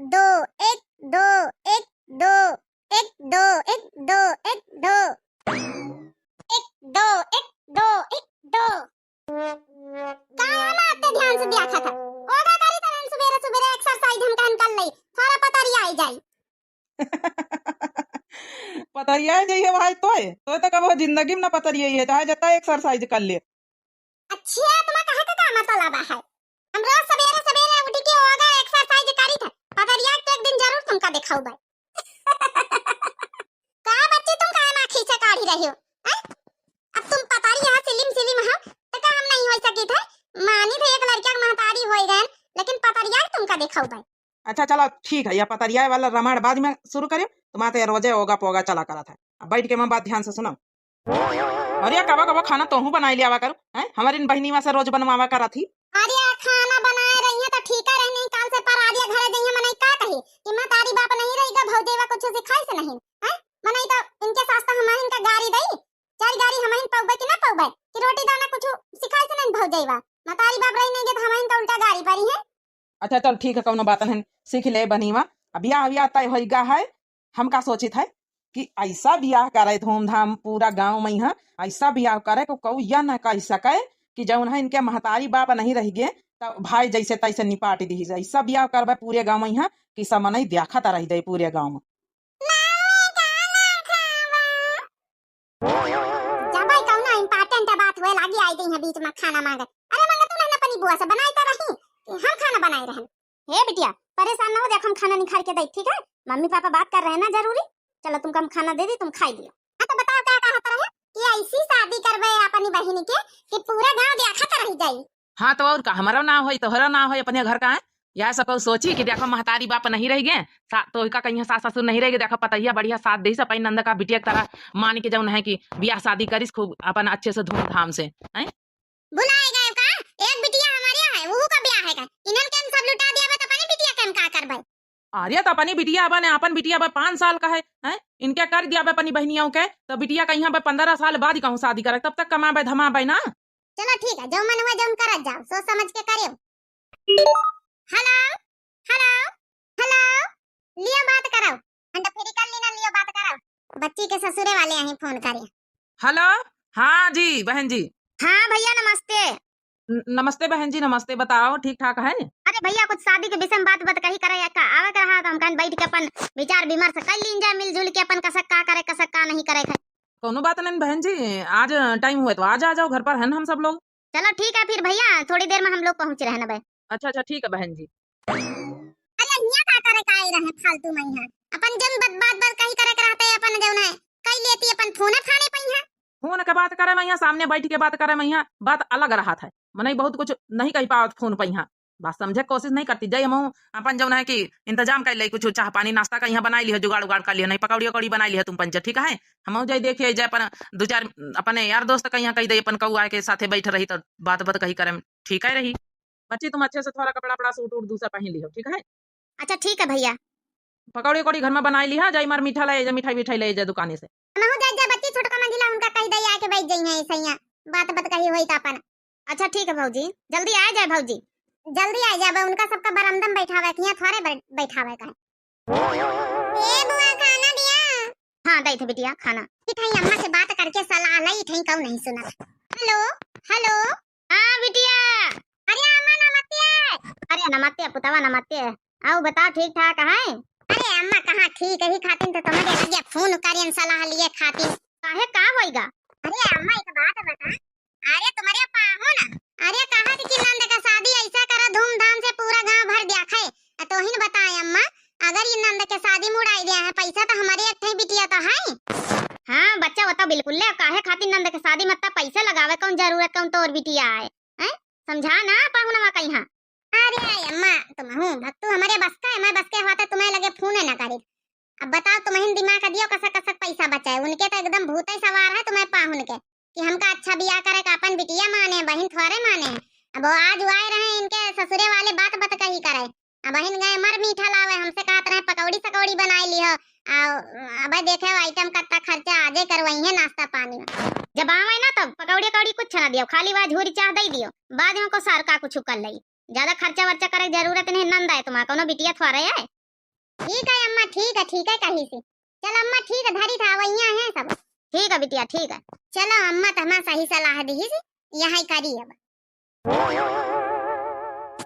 दो एक दो एक दो एक दो एक दो एक दो एक दो एक दो एक दो काम आते ध्यान से देखा था ओगा करी तन सुबेरे सुबेरे एक्सरसाइज हम कान कर लई थोड़ा पता रिया आई जाई पतरिया जाइए भाई तो कब जिंदगी में ना पतरिया है चाहे जता एक्सरसाइज कर ले। अच्छा तुम्हारा कहे का मतलब है हम रोज सवेरे सवेरे उठ के ओगा एक्सरसाइज करी थे पतरिया तो एक दिन जरूर तुमका दिखाऊ भाई का बच्चे तुम काहे ना खींचे काढ़ी रही हो अब तुम पतारी यहाँ सिलिम हो तो का हम नहीं हो सकी थे मानी थे एक लड़का के महतारी होई गए लेकिन पतरिया तुमका दिखाऊ भाई। अच्छा चलो ठीक है, या पतरिया वाला रामायण बाद में शुरू करें। तुम्हारे रोजे होगा पोगा चला करा था। अब बैठ के मैं बात ध्यान से सुनो। अरे कबा कबा खाना तो हूँ बनाई लिया करो हैं, हमारी बहनी में से रोज बनवावा करा थी। अरे खाना बनाए रही है तो ठीक है रहने काल से पर आदिया घरे जइए मने का कही कि मैं तारी बाप नहीं रहीगा भौदेवा कुछ सिखाई से नहीं हैं मने तो इनके सास्ता हमारे इनका गाड़ी दई चार गाड़ी हमारे पौबे कि ना पौबे कि रोटी दाना कुछ सिखाई से नहीं भौदेवा मैं तारी बाप रही नहीं के तो हमारे इनका उल्टा गाड़ी परी है। अच्छा चल ठीक है, कौनो बात नहीं, सीख ले बनीवा। अब ब्याह तय होगा है। हम का सोचित है कि ऐसा ब्याह करे धूमधाम पूरा गांव में है, ऐसा ब्याह करे को कहू या न कह सके कि जौन है इनके महतारी बाप नहीं रह गए तो भाई जैसे तैसे निपाट दी जाए। ऐसा ब्याह करबे पूरे गांव में है कि सब मन देखा रह जाए पूरे गांव में। लागी आई गई है बीच में खाना मांगे। अरे मांगे तू नहीं अपनी बुआ से बनाई तो रही हम खाना बनाए रहन। हे बिटिया परेशान ना हो, देख हम खाना निकाल के दे ठीक है। मम्मी पापा बात कर रहे हैं ना जरूरी। चलो तुमको हम खाना दे दी तुम खाई लियो। हां तो बताओ क्या कहता रहे कि ऐसी शादी करबे अपनी बहन के कि पूरा गांव देखा रह जाई। हाँ तो और का हमारा ना हो तोहरा ना हो अपने घर का है। यह सब सोची कि देखो महतारी बाप नहीं रह गए तो का कहीं सास ससुर नहीं रह गए। देखो पतैया बढ़िया साथ दे से अपनी नंद का बिटिया की तरह मान के जौन है कि ब्याह शादी करिस खूब अपन अच्छे से धूमधाम से। बुलाए गए का एक बिटिया हमारे है वहू का ब्याह है का इनन के हम सब लुटा दिया तो अपनी बिटिया के हम का करबे। अरे तो अपनी बिटिया बने अपन बिटिया 5 साल का है इनके कर दिया अपनी बहनियों के तो बिटिया का यहाँ 15 साल बाद कहूँ शादी करे तब तक कमाबे धमाबे ना। चलो ठीक है जो मन हुआ जो करत जाओ सोच समझ के करियो। हेलो हेलो हेलो लियो बात कराओ अंडा फेरी कर लेना लियो बात कराओ बच्ची के ससुरे वाले यहीं फोन करे। हेलो हाँ जी बहन जी। हाँ भैया नमस्ते। नमस्ते बहन जी नमस्ते, बताओ ठीक ठाक है। अरे भैया कुछ शादी के विषय में बात कही करे का आवे का रहा तो हम कान बैठ के अपन विचार विमर्श कर लीन जाए मिलजुल के अपन कसक का करे कसक का नहीं करे। कोनो बात नहीं बहन जी, आज टाइम हुआ तो आज आ जाओ घर पर है हम सब लोग। चलो ठीक है फिर भैया थोड़ी देर में हम लोग पहुंच रहे हैं ना। अच्छा अच्छा ठीक है बहन जी। अरे हिया का करे का आई रहे फालतू में है अपन जन बात कही करे रहते अपन जौन है कई लेती अपन फोन फाड़े पई है। फोन के बात करे मैं यहाँ सामने बैठ के बात करे मैं यहाँ बात अलग रहा था। मने बहुत कुछ नहीं कह पाओ फोन पर यहाँ बात समझे कोशिश नहीं करती जाए। हम अपन जौन है कि इंतजाम कर ले कुछ चाह पानी नाश्ता का यहाँ बनाई लिया जुगाड़ उगाड़ कर लिया नहीं पकौड़ी उकौड़ी बनाई लिया तुम पंच ठीक है। हम जाए देखिए जाए अपन 2-4 अपने यार दोस्त का यहाँ कही दे अपन कौआ के साथे बैठ रही तो बात कही करे ठीक है रही। बच्ची तुम अच्छे से थोड़ा कपड़ा पड़ा सूट दूसरा पहन लियो ठीक है। अच्छा ठीक है भैया। पकौड़ी उकौड़ी घर में बनाई लिया जाए मार मीठा ले जा मिठाई मिठाई ले जा दुकाने से। नहु जा बच्ची छोटका मंजिला उनका कही दे आके बैठ जाई है ऐसे यहाँ बात कही होई त अपन। अच्छा ठीक है भौजी जल्दी आ जाए भौजी जल्दी आ जाबे उनका सबका बरामदम बैठावे के यहाँ थोड़े बैठावे का ए बुआ खाना दिया। हां दई थे बिटिया खाना इठाई अम्मा से बात करके सलाह लई इठाई कहू नहीं सुना। हेलो हेलो हां बिटिया। अरे अम्मा नमस्ते। अरे नमस्ते पुतवा नमस्ते आओ बताओ ठीक ठाक है। अरे अम्मा कहां ठीक है खातिन तो तुम्हारे लगे फोन करियन सलाह लिए खातिन काहे का होइगा। अरे अम्मा एक बात बता अरे तुम्हारे पाहो ना अरे कहा कि नंद का शादी ऐसा करा धूमधाम से पूरा गांव भर देखे तो ही बताए अम्मा अगर ये नंद के शादी मुड़ाई दिया है पैसा तो हमारे एक बिटिया तो है। हां बच्चा बता बिल्कुल ले काहे खातिर नंद के शादी मत पैसे लगावे कौन जरूरत कौन तोर बिटिया है हैं समझा ना पाहु ना कहीं। अरे अम्मा तुम हूं भक्तू हमारे बस का है मैं बस के होता तुम्हें लगे फोन ना करे। अब बताओ तुम्हें दिमाग दियो कसक कसक पैसा बचाए उनके तो एकदम भूत ही सवार है तुम्हें पाहुन के कि हमका अच्छा बियाह करे का अपन बिटिया माने बहन थोड़े माने। अब वो आज आए रहे इनके ससुरे वाले बात कही करे अब बहन गए मर मीठा लावे हमसे कहत रहे पकौड़ी सकौड़ी बनाई लियो अब देखे आइटम कत्ता खर्चा आजे करवाई है नाश्ता पानी जब आवे ना तब पकौड़ी कौड़ी कुछ ना दियो खाली वह झूरी चाह दे दियो बाद में को सार का कुछ कर लई ज्यादा खर्चा वर्चा करे जरूरत नहीं नंद है तुम्हारा कोनो बिटिया थोड़े है। ठीक है अम्मा, ठीक है कहीं से। चल अम्मा ठीक है, धरी था वहिया है सब। ठीक है बिटिया ठीक है। चलो अम्मा तो हमारा सही सलाह दी थी, यही करी अब।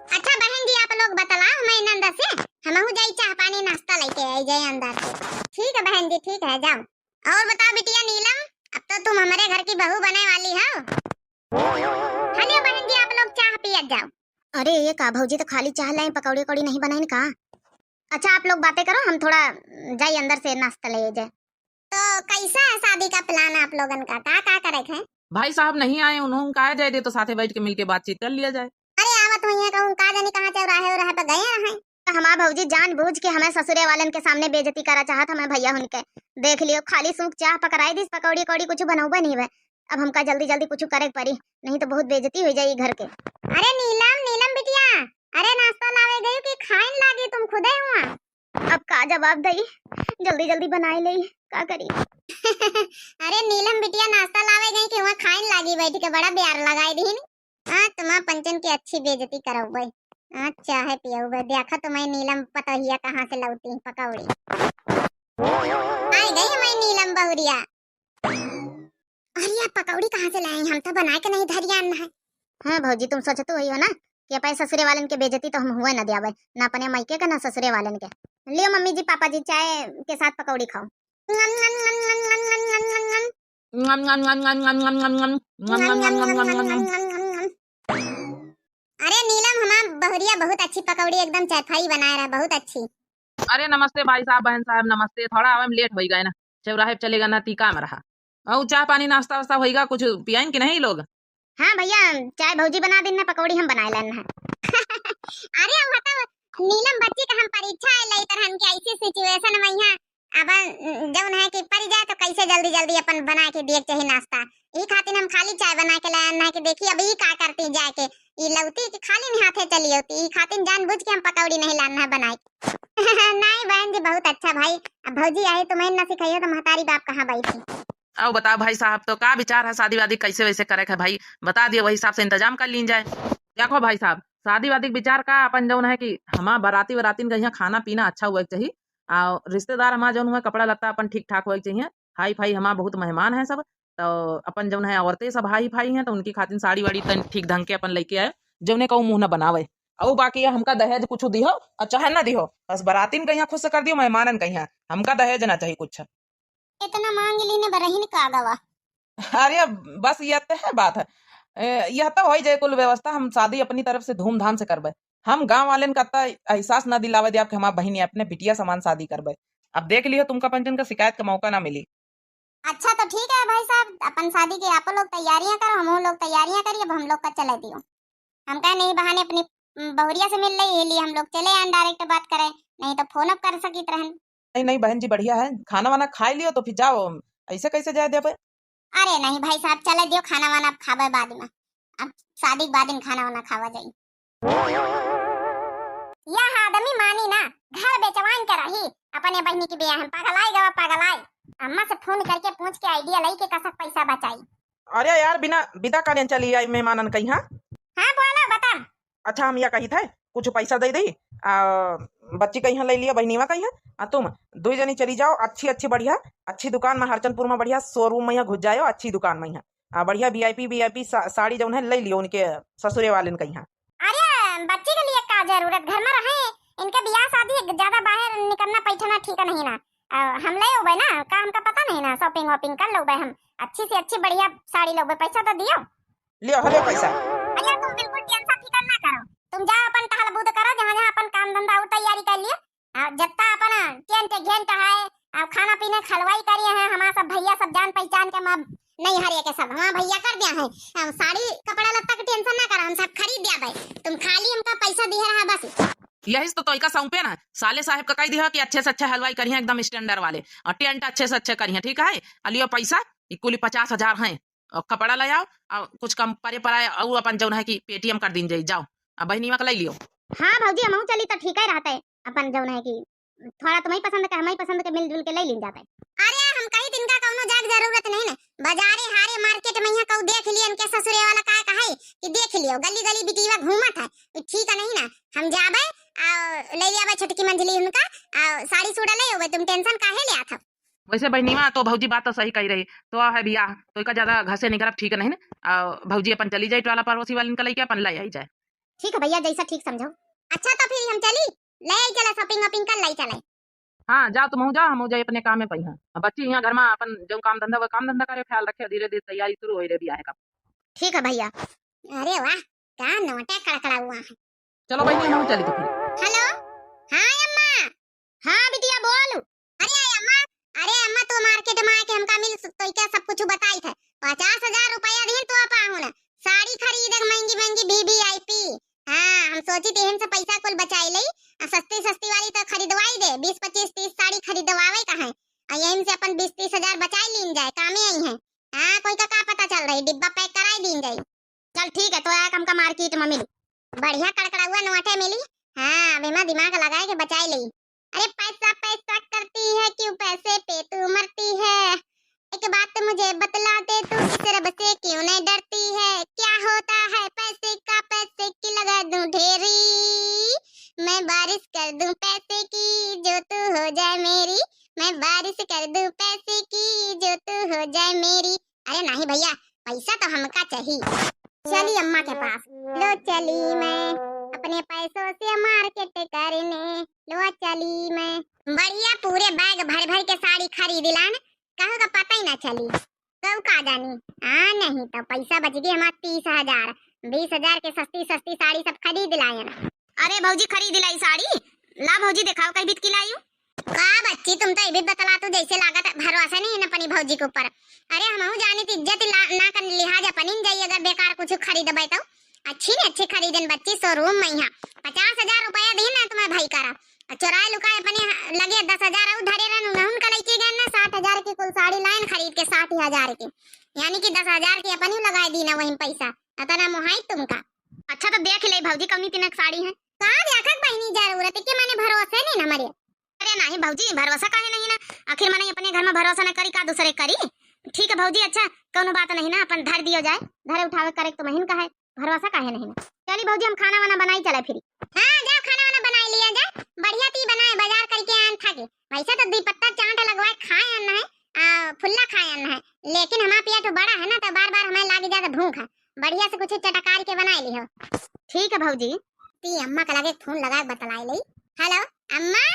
अच्छा बहन जी आप लोग बतलाओ, मैं नंदा से हमहू जाई चाह पानी नाश्ता लेके आई जाए अंदर से। ठीक है बहन जी ठीक है, जाओ। और बताओ बिटिया नीलम, अब तो तुम हमारे घर की बहू बनने वाली हो। हेलो बहन जी आप लोग चाह पिया जाओ। अरे ये का भौजी तो खाली चाह लाए, पकौड़ी कौड़ी नहीं बनाई का। अच्छा आप लोग बातें करो, हम थोड़ा जाई अंदर से नाश्ता ले जाए। तो कैसा है शादी का प्लान आप लोगन का, का करे थे? भाई साहब नहीं आए, उन्होंने कहा जाए दे तो साथे बैठ के मिलके बातचीत कर लिया जाए। अरे आवत हुई है कहूं, का जाने कहां चौराहे पे गए रहे। तो हमार भौजी जानबूझ के हमें ससुरे वालन के सामने बेइज्जती करा चाहत हमें भैया उनके। देख लियो खाली सूख चाह पकड़ाई दिस, पकौड़ी कौड़ी कुछ बनौबे नहीं है। अब हमका जल्दी जल्दी कुछ करे पड़ी, नहीं तो बहुत बेइज्जती हो जाएगी घर के। अरे नीलम नीलम बिटिया, अरे नाश्ता लावे गई कि खाइन लागी तुम खुदे हुआ। अब का जवाब दई, जल्दी जल्दी बनाई ले का करी। अरे नीलम बिटिया नाश्ता लावे गई कि वहां खाइन लागी बैठ के, बड़ा प्यार लगाई दी। हाँ तुम्हारा पंचन की अच्छी बेइज्जती करो भाई। अच्छा है पियो भाई, देखा तो मैं नीलम पतोहिया कहाँ से लौटी पकौड़ी। आई गई मैं नीलम बहुरिया। अरे पकौड़ी कहाँ से लाए, हम तो बना के नहीं धरिया है। हाँ भौजी तुम सोचते हो ना कि अपने ससुरे वालन के बेइज्जती तो हम हुए न दिया ना अपने मायके का ना ससुरे वालन के। लियो मम्मी जी पापा जी चाय के साथ पकौड़ी खाओ। अरे नीलम हमार बहुरिया बहुत अच्छी पकौड़ी एकदम चरफाई बना रहा, बहुत अच्छी। अरे नमस्ते भाई साहब बहन साहब नमस्ते, थोड़ा आवे में लेट हो गए ना, चौराहे पे चलेगा ना टीका में रहा। और चाय पानी नाश्ता वास्ता होगा, कुछ पियाएं कि नहीं लोग? हाँ भैया चाय भौजी बना देना, पकौड़ी हम बना लेना है। अरे हम मतलब नीलम बच्ची का हम परीक्षा है लई तरहन के ऐसी सिचुएशन में यहाँ अब जब है कि पड़ जाए तो कैसे जल्दी जल्दी अपन बना के दिए चाहिए नाश्ता। ई खातिर हम खाली चाय बना के लाया ना कि देखी अभी का करती जाए के ई लौती कि खाली नहीं हाथे चली होती, ई खातिर जानबूझ के हम पकौड़ी नहीं लाना है बनाए। नहीं बहन जी बहुत अच्छा भाई, अब भौजी आई तुम्हें ना सिखाइयो तो महतारी बाप कहाँ बैठी। अब बताओ भाई साहब तो का विचार है, शादी वादी कैसे वैसे करे है भाई, बता दिए वही हिसाब से इंतजाम कर लीन जाए। देखो भाई साहब शादी वादी विचार का अपन जौन है कि हमारा बाराती वरातीन का यहाँ खाना पीना अच्छा हुआ चाहिए, और रिश्तेदार हमारा जौन हुआ कपड़ा लत्ता अपन ठीक ठाक हुआ चाहिए। हाई फाई हमारा बहुत मेहमान है सब, तो अपन जौन है औरतें सब हाई फाई हैं, तो उनकी खातिर साड़ी वाड़ी तन ठीक ढंग के अपन लेके आए, जौने कहूँ मुंह न बनावे। और बाकी हमका दहेज कुछ दिहो और चाहे ना दिहो, बस बारातीन कहीं खुश कर दियो, मेहमानन कहीं हमका दहेज ना चाहिए कुछ। इतना मांग लीने बरहीन का गवा। अरे बस यह तो है बात है, यह तो हो जाए कुल व्यवस्था, हम शादी अपनी तरफ से धूमधाम से करबे। हम गांव वाले का एहसास न दिलावे दे आपके हमारा बहनी अपने बिटिया समान शादी करबे। अब देख लियो तुमका पंचन का शिकायत का मौका ना मिली। अच्छा तो ठीक है भाई साहब, अपन शादी की आप लोग तैयारियां करो, हम लोग तैयारियां करिए, अब हम लोग का चले दियो। हम कहे नहीं बहाने अपनी बहुरिया से मिल रही है लिए हम लोग चले आए डायरेक्ट बात करें, नहीं तो फोन अप कर सकी रहन। नहीं नहीं बहन जी बढ़िया है, खाना वाना खा लियो तो फिर जाओ, ऐसे कैसे जाए दे। अरे नहीं भाई साहब चले दियो, खाना वाना अब खावे बाद में, अब शादी के बाद में खाना वाना खावा जाई। यह आदमी मानी ना, घर बेचवान कर रही अपने बहनी की बियाह, हम पागलाई गवा पागलाई। अम्मा से फोन करके पूछ के आइडिया लई के कसक पैसा बचाई। अरे यार बिना विदा करें चली आई मेहमानन कहीं। हाँ बोला बता। अच्छा हम यह कही थे कुछ पैसा दे दी, बच्ची कहीं ले लिया बहनीवा कहीं, तुम दो जनी चली जाओ अच्छी अच्छी बढ़िया अच्छी दुकान में हरचंदपुर में बढ़िया शोरूम में यहाँ घुस जाओ, अच्छी दुकान में यहाँ बढ़िया वीआईपी साड़ी जो है ले लियो उनके ससुरे वाले कहीं। अरे बच्ची के लिए का जरूरत, घर में रहे इनके ब्याह शादी ज्यादा बाहर निकलना पैठना ठीक नहीं ना। हम ले उबे ना का हमका पता नहीं ना, शॉपिंग वॉपिंग कर लोगे हम, अच्छी से अच्छी बढ़िया साड़ी लोगे, पैसा तो दियो। लियो हले पैसा। अरे तुम बिल्कुल टेंशन फिकर ना करो, तुम जाओ अपन टहल बूद करो, जहाँ जहाँ अपन काम धंधा और तैयारी कर लिए, जत्ता अपन टेंट घेंट है खाना पीने खलवाई करिए हैं, हमारा सब भैया सब जान पहचान के मां नहीं हरिया के सब हमारा भैया कर दिया है। साड़ी कपड़ा लत्ता की टेंशन ना करो, हम सब खरीद दिया भाई, तुम खाली हमका पैसा दिया रहा बस। यही तो तोइका सौंपे ना साले साहब का कही दिया कि अच्छे से अच्छे हलवाई करिए एकदम स्टैंडर्ड वाले, और टेंट अच्छे से अच्छे करिए ठीक है। अलियो पैसा कुल 50,000 है, और कपड़ा ले आओ और कुछ कम परे पराए और अपन जो है कि पेटीएम कर दीन जाओ, अब बहनीवा का ले लियो। हाँ भौजी हम चली तो ठीक है रहता है, अपन जो है कि थोड़ा तुम्हें पसंद का हमें पसंद के मिलजुल के ले लिन जाता है। अरे हम कहीं दिन का कोनो जाग जरूरत नहीं ना, बाजारे हारे मार्केट में यहाँ कऊ देख लियन के ससुरे वाला का कहे कि देख लियो गली गली बिटिया घूमत है ठीक है नहीं ना हम जाबे आ ले आबे छोटकी मंझली उनका आ साड़ी सूड़ा ले आबे तुम टेंशन काहे ले आथ वैसे बहनीवा तो भौजी बात तो सही कही रही तो है बियाह तो का ज्यादा घसे निकलब ठीक नहीं ना भौजी अपन चली जाए टोला पड़ोसी वाली निकल के अपन ले आई जाए। ठीक है भैया जैसा ठीक समझो। अच्छा तो फिर हम चली ले आई चला शॉपिंग वॉपिंग कर लाई चले। हाँ जाओ तुम जाओ हम जाए अपने काम में पई हां बच्ची यहाँ घर में अपन जो काम धंधा करे ख्याल रखे धीरे धीरे तैयारी शुरू हो रे बियाह का। ठीक है भैया। अरे वाह क्या नोटा कड़कड़ा हुआ है। चलो बहनी हम चली तो फिर। हेलो हाँ अम्मा हाँ बिटिया बोल। अरे अम्मा तो मार्केट में आके हमका मिल तो क्या सब कुछ बताई थे 50,000 रुपया दिन तो पाहू ना साड़ी खरीदे महंगी महंगी वीवीआईपी। हाँ हम सोची तेहन से पैसा कुल बचाई लई सस्ती सस्ती वाली तो खरीदवाई दे 20 25 30 साड़ी खरीदवावे कहां यहीं से अपन 20 30,000 बचाई लीन जाए कामे आई है। हाँ कोई का पता चल रही डिब्बा पैक कराई दीन जाए। चल ठीक है तो आया हमका मार्केट में मिली बढ़िया कड़कड़ा हुआ नोटे मिली। हाँ अभी मैं दिमाग लगाए के बचाई ली। अरे पैसा पैसा करती है क्यों पैसे पे तू मरती है एक बात मुझे बतला दे तू इस रब से क्यों नहीं डरती है क्या होता है पैसे का पैसे की लगा दूं ढेरी मैं बारिश कर दूं पैसे की जो तू हो जाए मेरी मैं बारिश कर दूं पैसे की जो तू हो जाए मेरी। अरे नहीं भैया पैसा तो हमका चाहिए। चली अम्मा के पास लो चली मैं अपने पैसों से मार्केट करने लो चली मैं बढ़िया पूरे बैग भर भर के साड़ी खरीद लान कहूँ का पता ही ना चली कब का जानी। नहीं तो पैसा बच गया हमारा 30,000 20,000 के सस्ती सस्ती साड़ी सब खरीद लाए। अरे भौजी खरीद लाई साड़ी ला भौजी दिखाओ कहीं बीत की लाई बच्ची तुम तो इबित बतला तू जैसे लागत भरोसा नहीं है ना अपनी भौजी के ऊपर। अरे हम जाने की इज्जत ना कर लिहाज अपन जाइए अगर बेकार कुछ खरीदबे तो अच्छी ने अच्छी खरीदन बच्ची शोरूम में यहाँ 50,000 रुपया दी ना तुम्हें भाई करा चुराए लुकाए अपने लगे 10,000 और धरे रहन उनका लेके गए ना 60,000 की कुल साड़ी लाइन खरीद के 60,000 की यानी कि 10,000 की अपन ही लगाए दी ना वही पैसा अतना मोहाई तुमका। अच्छा तो देख ले भौजी कौनी तिनक साड़ी है कहा देखक बहनी जरूरत के माने भरोसा नहीं ना मरे। अरे नहीं भौजी भरोसा काहे नहीं ना आखिर माने अपने घर में भरोसा न करी का दूसरे करी। ठीक है भौजी अच्छा कोनो बात नहीं ना अपन धर दियो जाए धरे उठावे करे तो महीन का है भरोसा काहे नहीं ना। चली भौजी हम खाना वाना बनाई चले फिर। हां जाओ खाना वाना बनाई लिया जा बढ़िया ती बनाए बाजार करके आन थाके वैसे तो 2 पत्ता चाट लगवाए खाए आना है फुल्ला खाए आना है लेकिन हमारा पिया तो बड़ा है ना तो बार बार हमें लाग जाता भूख है बढ़िया से कुछ चटकार के बनाई लियो। ठीक है भौजी ती अम्मा का लगे फोन लगा बतलाई ली। हेलो अम्मा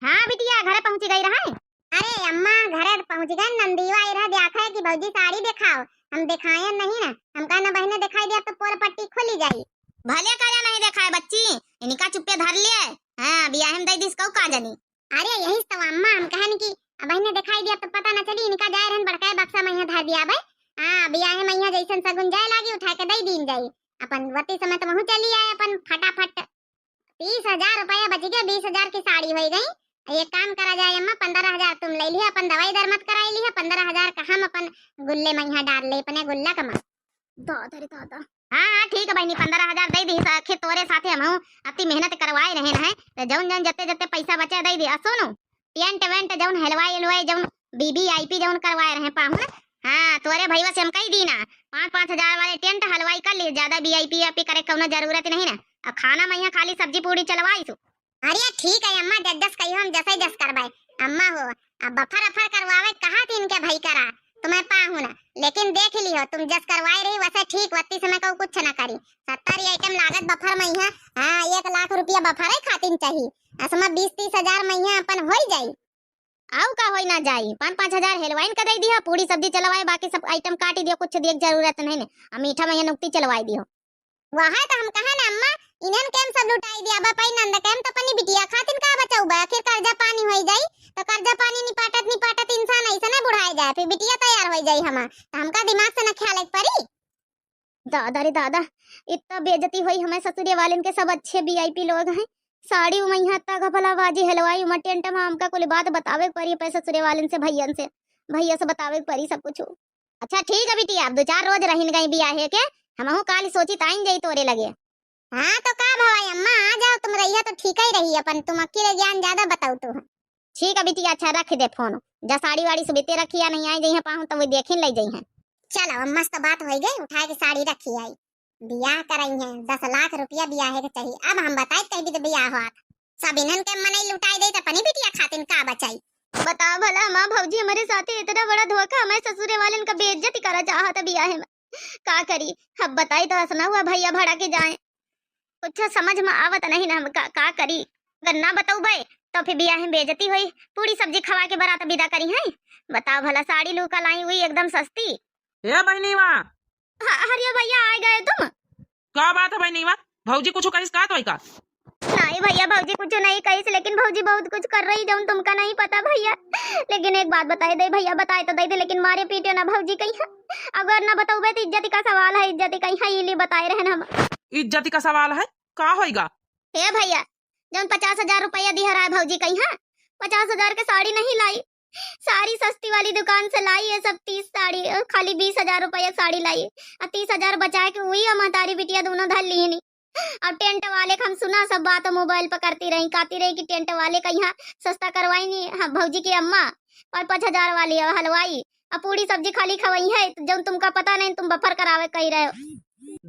हाँ बिटिया घर पहुंच गई रहा है। अरे अम्मा घर पहुंच गए नंदीवा इधर देखा है कि भौजी साड़ी दिखाओ हम दिखाए नहीं ना हमका ना बहने दिखाई दिया तो पोर पट्टी खुली जाई भले काया नहीं दिखाए बच्ची इनका चुप्पे धर लिए हां बियाह हम दे दिस कौ का जानी। अरे यही तो अम्मा हम कहन की बहने दिखाई दिया तो पता ना चली इनका जाए रहन बड़का बक्सा में धर दिया भाई। हां बियाह में यहाँ जैसन सगुन जाए लागी उठा के दे दीन जाई अपन वती समय तो वहु चली आए अपन फटाफट 30,000 रुपया बच गए 20,000 की साड़ी हो गई। एक काम करा जाए अम्मा 15,000 तुम ले लिया अपन दवाई दर मत कराई लिया 15,000 का हम अपन गुल्ले में यहाँ डाल ले अपने गुल्ला कमा दादा रे दादा। हाँ ठीक है बहनी 15,000 दे दी आखिर तोरे साथे हम अपनी मेहनत करवाए रहे हैं तो जौन जौन जते जते पैसा बचे दे दी सुनो टेंट वेंट जौन हलवाई जौन वीवीआईपी जौन करवाए रहे पाहु ना। हाँ तोरे भईवा से हम कही दी ना 5,000 वाले टेंट हलवाई कर ली ज्यादा वीआईपी करे कोनो जरूरत नहीं ना अब खाना में यहाँ खाली सब्जी पूरी चलवाई सु। अरे ठीक है अम्मा जस कहियो हम जैसे जस करवाए अम्मा हो अब बफर अफर करवावे कहा थी इनके भाई करा तुम्हें पाहू ना लेकिन देख लियो तुम जस करवाई रही वैसे ठीक वत्ती समय को कुछ ना करी 70 आइटम लागत बफर में यहाँ। हाँ 1 लाख रुपया बफर है खातिन चाहिए असमा 20-30,000 में यहाँ अपन हो जाई आउ का होई ना जाई 5-5 हेलवाइन का दे दियो पूरी सब्जी चलवाए बाकी सब आइटम काटी दियो कुछ देख जरूरत नहीं ने मीठा में नुक्ति चलवाई दियो वहां तो हम कहा ना अम्मा इन्हन केम सब लुटाई दिया बा पई नंद केम तो पनी बिटिया खातिन का बचाऊ बा आखिर कर्जा पानी होई जाई तो कर्जा पानी निपाटत इंसान ऐसा ना बुढ़ाई जाए फिर बिटिया तैयार होई जाई हमका दिमाग से ना ख्याल एक परी। दादा रे दादा इतना बेइज्जती हुई हमें ससुरे वाले के सब अच्छे वीआईपी लोग हैं साड़ी में यहाँ तक भला बाजी हलवाई उमा टेंट में हमका कोई बात बतावे परी पैसे ससुरे वाले से भैया से बतावे परी सब कुछ। अच्छा ठीक है बिटिया अब 2-4 रोज रहीन गई बियाह के हमहू काल सोची ताइन जाई तोरे लगे। हाँ तो का भवाई अम्मा आ जाओ तुम रहिया तो ठीक ही रही अपन तुम अकेले ज्ञान ज्यादा बताऊ तो ठीक है बिटिया, अच्छा रख दे फोन। जा साड़ी वाड़ी सुबीते रखिया, नहीं आई जई है पाहु तो वो देखिन ले जई है। चलो मस्त बात हो गई, उठाए के साड़ी रखी आई। बियाह करई है 10 लाख रुपया बियाह के चाहिए। अब हम बताए कहीं भी तो बियाह हुआ सब इन्हन के मनई लुटाई दे तो अपनी बिटिया खातिन का बचाई। बताओ भला मां भौजी हमारे साथ इतना बड़ा धोखा, हमारे ससुरे वाले का बेइज्जती करा चाहा था बियाह में। का करी अब बताई तो हंसना हुआ भैया भड़ा के जाए, कुछ समझ में आवत नहीं ना हम का करी। अगर ना बताऊ भाई तो फिर बियाह में बेइज्जती हुई, पूरी सब्जी खवा के बारात विदा करी है। बताओ भला साड़ी लूका लाई हुई एकदम सस्ती। ए बहनीवा, हरिया भैया आ गए तुम? क्या बात है बहनीवा? भौजी कुछ कहिस का तो का? नहीं भैया भौजी कुछ नहीं कही, लेकिन भौजी बहुत कुछ कर रही जाऊं तुमका नहीं पता भैया। लेकिन एक बात बताए दे भैया, बताए तो दे दे लेकिन मारे पीटे ना भौजी कही है। अगर ना बताऊ तो इज्जत का सवाल है, इज्जत कही है ये बताए रहे हम। इज्जत का सवाल है का होएगा? हे भैया जौन 50,000 रुपया दिया रहा है भौजी कही है, 50,000 के साड़ी नहीं लाई, साड़ी सस्ती वाली दुकान से लाई है सब 30 साड़ी, खाली 20,000 रुपया साड़ी लाई और 30,000 बचा के वही और महतारी बिटिया दोनों धर ली नहीं। और टेंट वाले का हम सुना सब बात मोबाइल पर करती रही, कहती रही कि टेंट वाले का यहाँ सस्ता करवाई नहीं। हाँ भौजी की अम्मा 5,000 वाली हलवाई और पूरी सब्जी खाली खवाई है, जब तुमका पता नहीं तुम बफर करावे कही रहे हो।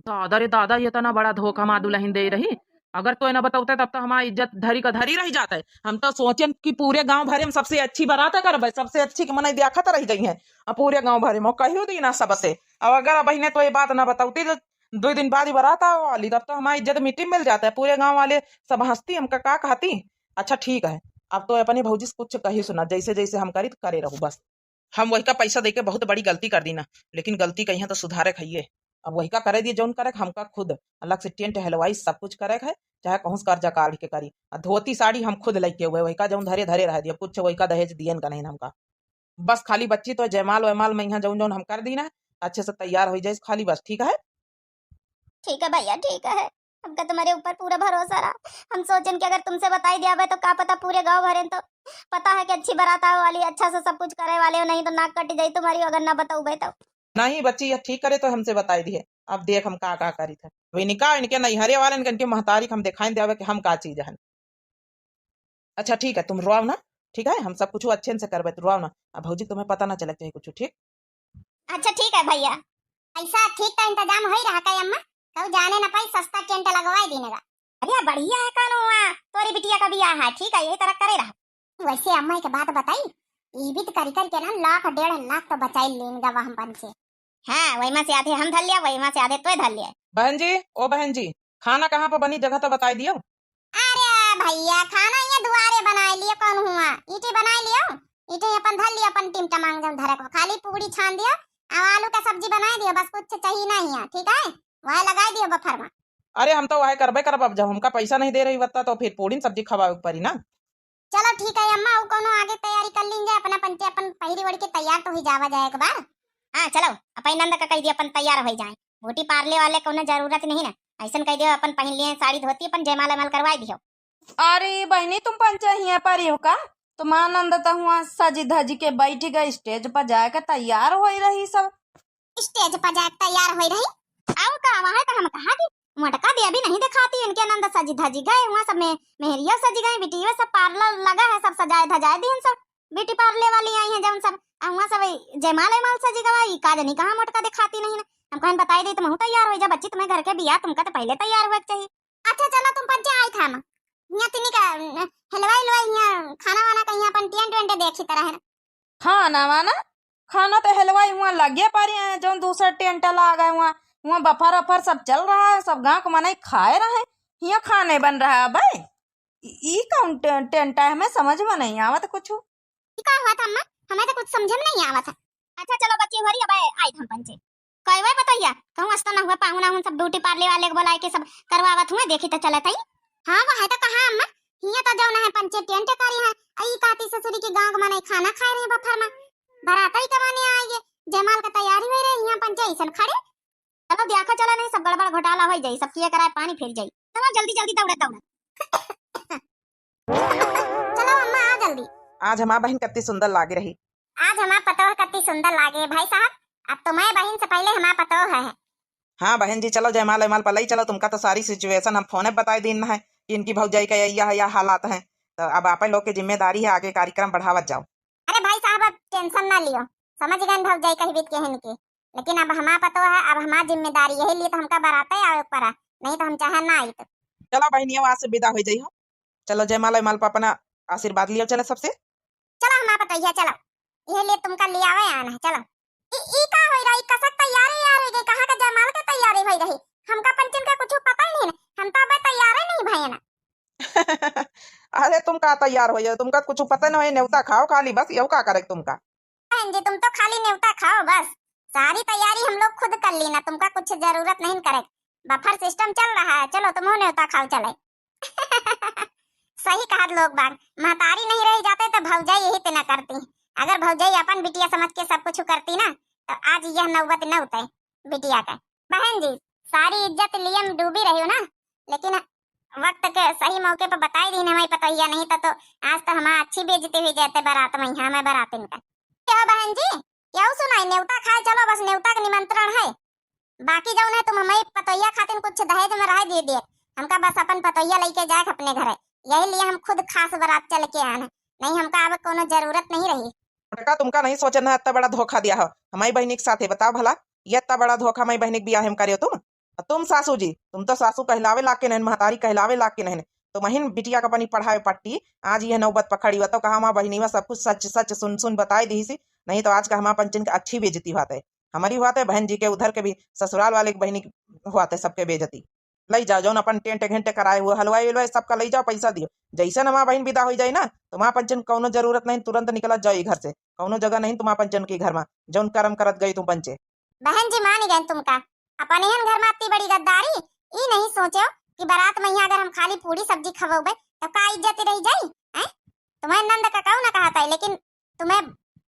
दादा रे दादा, ये तना बड़ा धोखा माँ दुल्हन दे रही। अगर तो ना बताते तब तो हमारी इज्जत धरी का धरी रह जाता है। हम तो सोचें कि पूरे गांव भरे में सबसे अच्छी बारात कर, सबसे अच्छी की मनाई देखा तो रह गई है और पूरे गांव भरे में कही दी ना सबसे। अब अगर बहने तो ये बात ना बताती तो 2 दिन बाद ही बारात आने वाली, तब तो हमारी इज्जत मिट्टी मिल जाता है। पूरे गांव वाले सब हंसती, हमका का कहती। अच्छा ठीक है, अब तो अपनी भौजी से कुछ कही सुना, जैसे जैसे हम करी तो करे रहू बस। हम वही का पैसा देके बहुत बड़ी गलती कर दी ना, लेकिन गलती कहीं तो सुधारे खाइए। अब वही का करे दिए जौन करे, हमका खुद अलग से टेंट हलवाई सब कुछ करे है, चाहे कहूँ कर्जा काढ़ के करी। धोती साड़ी हम खुद लेके हुए वही का जौन धरे धरे रह दिया, कुछ वही का दहेज दियन का नहीं हमका। बस खाली बच्ची तो जयमाल वयमाल में यहाँ जौन जौन हम कर दी ना अच्छे से तैयार हो जाए खाली बस। ठीक है ठीक है भैया ठीक है, हमका तुम्हारे ऊपर पूरा भरोसा रहा। हम सोचन कि अगर तुमसे बताई दिया तो का पता पूरे गांव भरे तो पता है कि अच्छी बारात आने वाली, अच्छा से सब कुछ करे वाले हो, नहीं तो नाक कट जाई तुम्हारी अगर ना बताऊ तो। नहीं बच्ची ये ठीक करे तो हमसे बताई दिए। अब देख हम का करी थे वही निकाह इनके नहीं हरे वाले इनके महतारी हम दिखाई देवे कि हम का चीज है। अच्छा ठीक है, तुम रोआव ना, ठीक है हम सब कुछ अच्छे से करबे, तो रोआव ना। अब भौजी तुम्हें पता ना चले चाहिए कुछ। ठीक अच्छा ठीक है भैया, ऐसा ठीक का इंतजाम हो ही रहा का अम्मा, कल जाने ना पाई सस्ता टेंट लगवाई देने का। अरे बढ़िया है कानू हुआ, तोरी बिटिया का बियाह है, ठीक है यही तरह करे रहा। वैसे अम्मा एक बात बताई, ये भी तो करी कर के ना 1.5 लाख तो बचाई लेंगे वहां बन से। हाँ वही में से आधे हम धर लिया, वही में से आधे तो धर लिया। बहन जी, ओ बहन जी, खाना कहाँ पर बनी जगह तो बताई दियो। अरे भैया खाना ये दुआरे बनाए लिए, कौन हुआ ईटी बनाए लियो, ईटे अपन धर लिया, अपन टीम टमांग जम धरे को खाली पूरी छान दिया और आलू का सब्जी बनाए दियो, बस कुछ चाहिए नहीं है। ठीक है वह लगाई दियो बफर में। अरे हम तो वह करबे करब, अब जब हमका पैसा नहीं दे रही बता तो फिर पूरी सब्जी खवावे पड़ी ना। चलो ठीक है अम्मा, वो कोनो आगे तैयारी कर लेंगे, अपना पंचे अपन पहिरी वड़ी के तैयार तो ही जावा जाए एक बार। हाँ चलो अपन नंद का कह दिया अपन तैयार हो जाए, बूटी पार्ले वाले कोनो जरूरत नहीं ना, ऐसा कह दियो अपन पहन लिए साड़ी धोती अपन जयमाला माल करवाई दियो। अरे बहनी तुम पंचायत पर हो का? तुम आनंद तो हुआ सजी धजी के बैठ गए स्टेज पर जाके तैयार हो रही सब। स्टेज पर जाके तैयार हो रही आओ का वहां तो हम कहा कि मटका दे अभी नहीं दिखाती, इनके आनंद सजी धजी गए वहां सब में मेहरिया सजी गई, बिटिया सब पार्लर लगा है, सब सजाए धजाए दी सब ब्यूटी पार्लर वाली आई है जब सब वहां सब जयमाल माल सजी गई, का नहीं कहा मटका दिखाती नहीं ना। हम कहन बताई दी तुम तैयार हो जा बच्ची, तुम्हें घर के बियाह तुमका तो पहले तैयार हुआ चाहिए। अच्छा चलो तुम पंचे आई था यहाँ तिनी का हलवाई लवाई यहाँ खाना वाना कहीं अपन टेंट वेंट देखी तरह है। खाना वाना खाना तो हलवाई हुआ लगे पारी है, जो दूसरा टेंट लगा हुआ वहाँ बफर अफर सब चल रहा है, सब गाँव को मनाई खाए रहे, यहाँ खाने बन रहा है। भाई ई कौन टेंट है, हमें समझ में नहीं आवत कुछ। का हुआ था अम्मा, हमें तो कुछ समझ में नहीं आवा था। अच्छा चलो बच्ची हरी अब आई हम पंचे कई बार बताइए कहूँ अस्त ना हुआ पाहुना हम सब ब्यूटी पार्लर वाले को बुलाए के सब करवावत हुए देखी तो चला था। हाँ वह तो कहा अम्मा, हिया तो जाना है पंचे टेंट करी है, आई काती ससुरी के गांव में खाना खाए रहे बफर में, बरात ही कमाने आएंगे, जयमाल का तैयारी हो रही, यहाँ पंचे ऐसा खड़े। चलो देखा चला नहीं सब गड़बड़ घोटाला हो जाए, सब किया कराए पानी फिर जाए, चलो जल्दी जल्दी दौड़ा दौड़ा। चलो अम्मा आ जल्दी। आज हमारा बहन कितनी सुंदर लागे रही, आज हमारा पतोह कितनी सुंदर लागे भाई साहब, अब तो मैं बहन से पहले हमारा पतोह है। हाँ बहन जी चलो जयमाल वयमाल पलाई चलो, तुमका तो सारी सिचुएशन हम फोन बता दी है कि इनकी भौजाई का यह हालात है। तो अब आप लोग की जिम्मेदारी है, आगे कार्यक्रम बढ़ावत जाओ। अरे भाई साहब अब टेंशन ना लियो, समझ गए भौजाई कही बीत के की, लेकिन अब हमारा पता है, अब हमारी जिम्मेदारी यही लिए तो हमका बराते आवे पड़ा, नहीं तो हम चाहे ना आई। तो चलो बहनिया वहां से विदा हो जाइए। चलो जयमाल वयमाल पर अपना आशीर्वाद लियो चले सबसे। चलो हमारा पता है, चलो ये लिए तुमका ले आवे आना है। चलो ई का होई रही, कसक तैयारी यार हो गई, कहां का जयमाल का तैयारी होई रही, हमका पंचन का कुछ पता ही नहीं, हम तो अब तैयार ही नहीं भई ना। अरे तुम का तैयार हो जाओ, तुमका कुछ पता नहीं, न्योता खाओ खाली बस, यू का करे तुमका। बहन जी तुम तो खाली न्योता खाओ बस, सारी तैयारी हम लोग खुद कर ली ना, तुमका कुछ जरूरत नहीं करे, बफर सिस्टम चल रहा है, चलो तुम न्योता खाओ चले। सही कहा लोग बाग, महतारी नहीं रह जाते तो भौजाई यही तना करती, अगर भौजाई अपन बिटिया समझ के सब कुछ करती ना तो आज यह नौबत न उठे बिटिया का। बहन जी सारी इज्जत लिए में डूबी रही हो ना, लेकिन वक्त के सही मौके पर बताई दी हमें पता ही नहीं था, तो आज तो हमारा अच्छी बेइज्जती हुई जाते बारात में, यहाँ मैं बारात इनका। क्या बहन जी क्या सुनाई, न्योता खाए चलो, बस न्योता का निमंत्रण है, बाकी जाओ ना तुम हमें पतोहिया खातिर कुछ दहेज में रह दे दिए, हमका बस अपन पतोहिया लेके जाए अपने घर, यही लिए हम खुद खास बारात चल के आना, नहीं हमका अब कोनो जरूरत नहीं रही। का तुमका नहीं सोचना इतना बड़ा धोखा दिया हो हमारी बहनी के साथ, बताओ भला ये इतना बड़ा धोखा हमारी बहनी के ब्याह में करियो तुम सासू जी, तुम तो सासू कहलावे लाग के नहीं, महतारी कहलावे लाग के नहीं, तो महीन बिटिया का अपनी पढ़ाए पट्टी आज ये नौबत पकड़ी हुआ, तो कहा हमारा बहनी में सब कुछ सच सच सुन सुन बताई दी सी, नहीं तो आज का हमारा पंचन की अच्छी बेइज्जती हुआ है, हमारी हुआ है, बहन जी के उधर के भी ससुराल वाले की बहनी हुआ है, सबके बेइज्जती। लई जाओ जो अपन टेंट घंटे कराए हुए हलवाई उलवाई सबका लई जाओ, पैसा दियो, जैसे ना बहन विदा हो जाए ना तो वहाँ पंचन कौनो जरूरत नहीं, तुरंत निकल जाओ घर से, कौनो जगह नहीं तुम्हारा पंचन के घर में जौन कर्म करत गई तुम पंचे। बहन जी मान गए तुमका, अपने हन घर में इतनी बड़ी गद्दारी, ई नहीं सोचो कि बारात में यहाँ अगर हम खाली पूरी सब्जी खवाओगे तो का इज्जत रह जाई हैं? तुम्हें नंद का कहू ना कहता है, लेकिन तुम्हें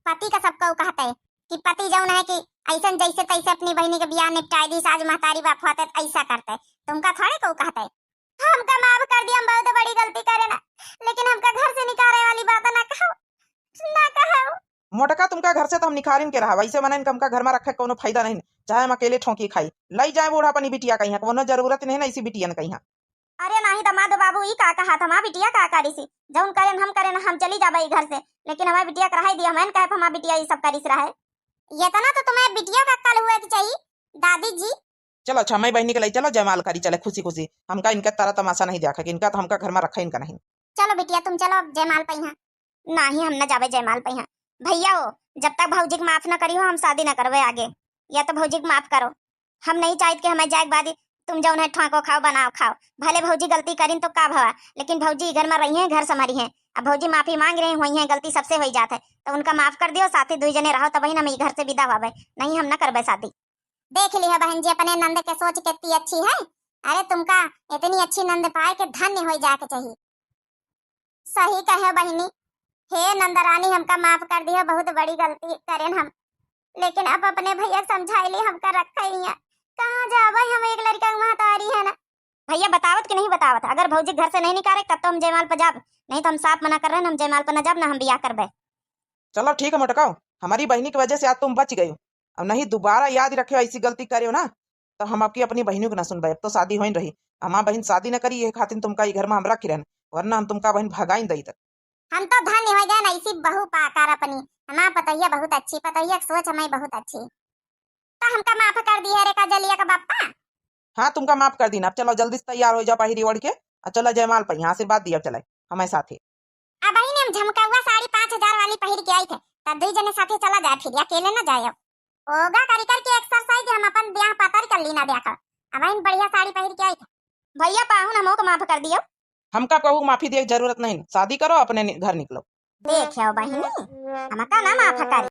पति का सब कहू कहता है कि पति जौन है कि ऐसा जैसे तैसे अपनी बहनी के बियाह निपटाई दी, आज महतारी बाप होते ऐसा करते, तुमका थोड़े कहू कहता है। हमका माफ कर दिया, हम बहुत बड़ी गलती करे ना, लेकिन हमका घर से निकाले वाली बात ना कहो, ना कहो। मोटका तुमका घर से तो हम निखारिन के रहा, वैसे मने इनका घर में रखे कोनो फायदा नहीं, चाहे हम अकेले ठोकी खाई, लई जाए बूढ़ा अपनी बिटिया कहीं, कोनो जरूरत नहीं ना इसी बिटिया ने कहीं। अरे नहीं दमाद बाबू ई का कहा था, हमारी बिटिया का करी सी, जौन करें हम करें हम चली जाबे घर से, लेकिन हमारी बिटिया कराई दिया, मैंने कहा हमारी बिटिया ये सब करिस रहा है, ये तो ना तो तुम्हें बिटिया का कल हुआ कि चाहिए दादी जी। चलो अच्छा हमारी बहनी के लिए चलो जयमाल करी चले खुशी खुशी, हमका इनका तारा तमाशा नहीं देखा, इनका तो हमका घर में रखा इनका नहीं। चलो बिटिया तुम चलो जयमाल पे यहाँ, ना ही हम न जावे जयमाल पे यहाँ, भैया हो जब तक भौजी को माफ न करी हो हम शादी न करवे आगे, या तो भौजी को माफ करो, हम नहीं चाहते कि हमें जाए बाद तुम जौन है ठाको खाओ बनाओ खाओ, भले भौजी गलती करीन तो का भवा, लेकिन भौजी घर में रही है, घर संभारी है, अब भौजी माफी मांग रही हुई है, गलती सबसे हो जाता है, तो उनका माफ कर दियो, साथी दुई जने रहो तब ही ना घर से विदा हुआ, नहीं हम न करबे शादी। देख लिया बहन जी अपने नंद के सोच कितनी अच्छी है, अरे तुमका इतनी अच्छी नंद पाए के धन्य हो जाके चाहिए। सही कहे बहनी, हे नंदरानी हमका माफ कर दिया, बहुत बड़ी गलती करें हम, लेकिन अब अपने भैया समझाई ली, हमका रखा ही है, कहाँ जावे हम, एक लड़का महतारी है ना। भैया बतावत कि नहीं बतावत, अगर भौजी घर से नहीं निकाले तब तो हम जयमाल पर जाब, नहीं तो हम साफ मना कर रहे हैं, हम जयमाल पर न जाब ना हम बियाह करबे। चलो ठीक है मोटकाओ, हमारी बहनी की वजह से आज तुम बच गई हो, अब नहीं दोबारा याद रखे ऐसी गलती करे हो ना तो हम आपकी अपनी बहनों को ना सुनबे, अब तो शादी हो रही, हमारा बहन शादी न करी है खातिर तुमका घर में हम रखी रहन, वरना हम तुमका बहन भगाई दई तक। हम तो धन्य हो गए ना इसी बहू पाकार अपनी, हमारा पतोहिया बहुत अच्छी, पतोहिया की सोच हमें बहुत अच्छी, तो हमका माफ कर दी है रे का जलिया का बापा। हाँ तुमका माफ कर दी ना, अब चलो जल्दी से तैयार हो जाओ पहिरी ओढ़ के, चलो जयमाल पर यहाँ से बात दिया चले हमारे साथ। अब ही हम झमकावा साड़ी 5000 वाली पहिर के आई थे, तब दुई जने साथे चला जाए, फिर अकेले न जाए, होगा करी करके एक्सरसाइज हम अपन ब्याह पातर कर लीना देखा, अब इन बढ़िया साड़ी पहिर के आई थे। भैया पाहुन हमो को माफ कर दियो, हमका कहू माफी दिए जरूरत नहीं, शादी करो अपने घर निकलो। देखियो बहिनी हमका ना माफ करी।